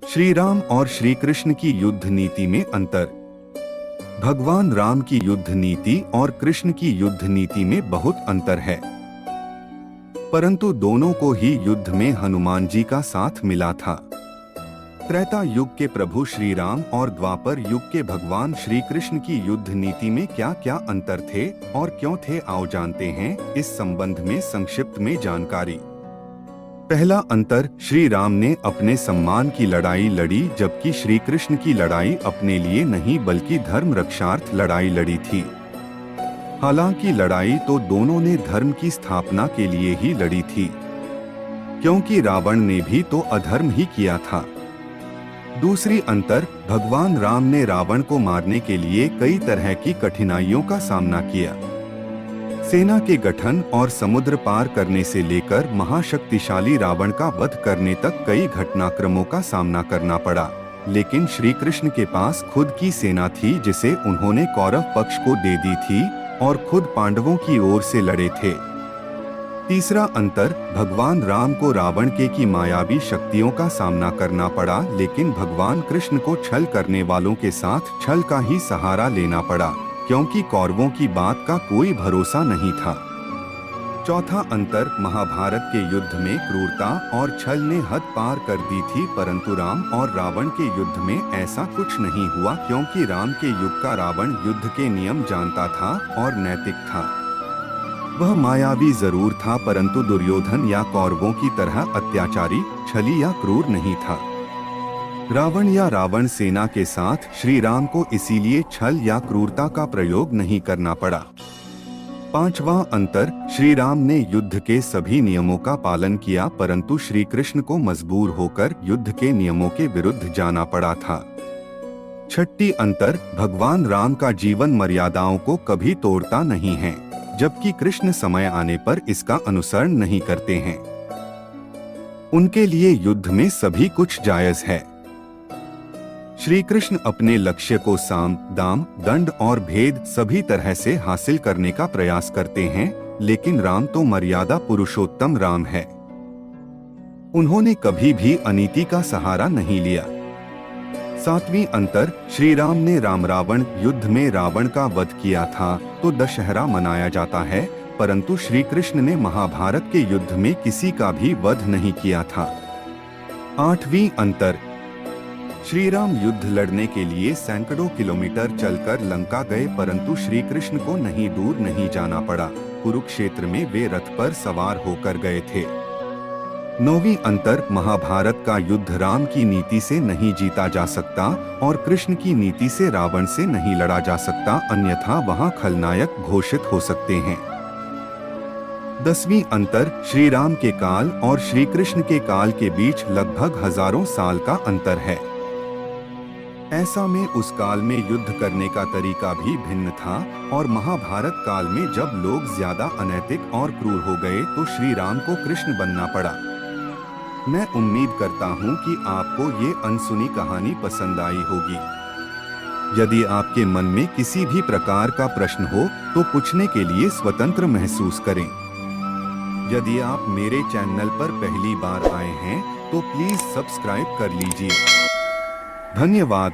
श्री राम और श्री कृष्ण की युद्ध नीति में अंतर। भगवान राम की युद्ध नीति और कृष्ण की युद्ध नीति में बहुत अंतर है, परंतु दोनों को ही युद्ध में हनुमान जी का साथ मिला था। त्रेता युग के प्रभु श्री राम और द्वापर युग के भगवान श्री कृष्ण की युद्ध नीति में क्या क्या अंतर थे और क्यों थे, आओ जानते हैं इस संबंध में संक्षिप्त में जानकारी। पहला अंतर, श्री राम ने अपने सम्मान की लड़ाई लड़ी, जबकि श्री कृष्ण की लड़ाई अपने लिए नहीं बल्कि धर्म रक्षार्थ लड़ाई लड़ी थी। हालांकि लड़ाई तो दोनों ने धर्म की स्थापना के लिए ही लड़ी थी, क्योंकि रावण ने भी तो अधर्म ही किया था। दूसरी अंतर, भगवान राम ने रावण को मारने के लिए कई तरह की कठिनाइयों का सामना किया। सेना के गठन और समुद्र पार करने से लेकर महाशक्तिशाली रावण का वध करने तक कई घटनाक्रमों का सामना करना पड़ा, लेकिन श्री कृष्ण के पास खुद की सेना थी जिसे उन्होंने कौरव पक्ष को दे दी थी और खुद पांडवों की ओर से लड़े थे। तीसरा अंतर, भगवान राम को रावण की मायावी शक्तियों का सामना करना पड़ा, लेकिन भगवान कृष्ण को छल करने वालों के साथ छल का ही सहारा लेना पड़ा, क्योंकि कौरवों की बात का कोई भरोसा नहीं था। चौथा अंतर, महाभारत के युद्ध में क्रूरता और छल ने हद पार कर दी थी, परंतु राम और रावण के युद्ध में ऐसा कुछ नहीं हुआ, क्योंकि राम के युग का रावण युद्ध के नियम जानता था और नैतिक था। वह मायावी जरूर था, परंतु दुर्योधन या कौरवों की तरह अत्याचारी, छली या क्रूर नहीं था। रावण या रावण सेना के साथ श्री राम को इसीलिए छल या क्रूरता का प्रयोग नहीं करना पड़ा। पांचवा अंतर, श्री राम ने युद्ध के सभी नियमों का पालन किया, परंतु श्री कृष्ण को मजबूर होकर युद्ध के नियमों के विरुद्ध जाना पड़ा था। छठी अंतर, भगवान राम का जीवन मर्यादाओं को कभी तोड़ता नहीं है, जबकि कृष्ण समय आने पर इसका अनुसरण नहीं करते हैं। उनके लिए युद्ध में सभी कुछ जायज है। श्री कृष्ण अपने लक्ष्य को साम, दाम, दंड और भेद सभी तरह से हासिल करने का प्रयास करते हैं, लेकिन राम तो मर्यादा पुरुषोत्तम राम है। उन्होंने कभी भी अनीति का सहारा नहीं लिया। सातवीं अंतर, श्री राम ने राम रावण युद्ध में रावण का वध किया था तो दशहरा मनाया जाता है, परंतु श्री कृष्ण ने महाभारत के युद्ध में किसी का भी वध नहीं किया था। आठवीं अंतर, श्री राम युद्ध लड़ने के लिए सैकड़ों किलोमीटर चलकर लंका गए, परंतु श्री कृष्ण को नहीं दूर नहीं जाना पड़ा। कुरुक्षेत्र में वे रथ पर सवार होकर गए थे। नौवीं अंतर, महाभारत का युद्ध राम की नीति से नहीं जीता जा सकता और कृष्ण की नीति से रावण से नहीं लड़ा जा सकता, अन्यथा वहां खलनायक घोषित हो सकते हैं। 10वीं अंतर, श्री राम के काल और श्री कृष्ण के काल के बीच लगभग हजारों साल का अंतर है। ऐसा में उस काल में युद्ध करने का तरीका भी भिन्न था और महाभारत काल में जब लोग ज्यादा अनैतिक और क्रूर हो गए तो श्री राम को कृष्ण बनना पड़ा। मैं उम्मीद करता हूँ कि आपको ये अनसुनी कहानी पसंद आई होगी। यदि आपके मन में किसी भी प्रकार का प्रश्न हो तो पूछने के लिए स्वतंत्र महसूस करें। यदि आप मेरे चैनल पर पहली बार आए हैं तो प्लीज सब्सक्राइब कर लीजिए। धन्यवाद।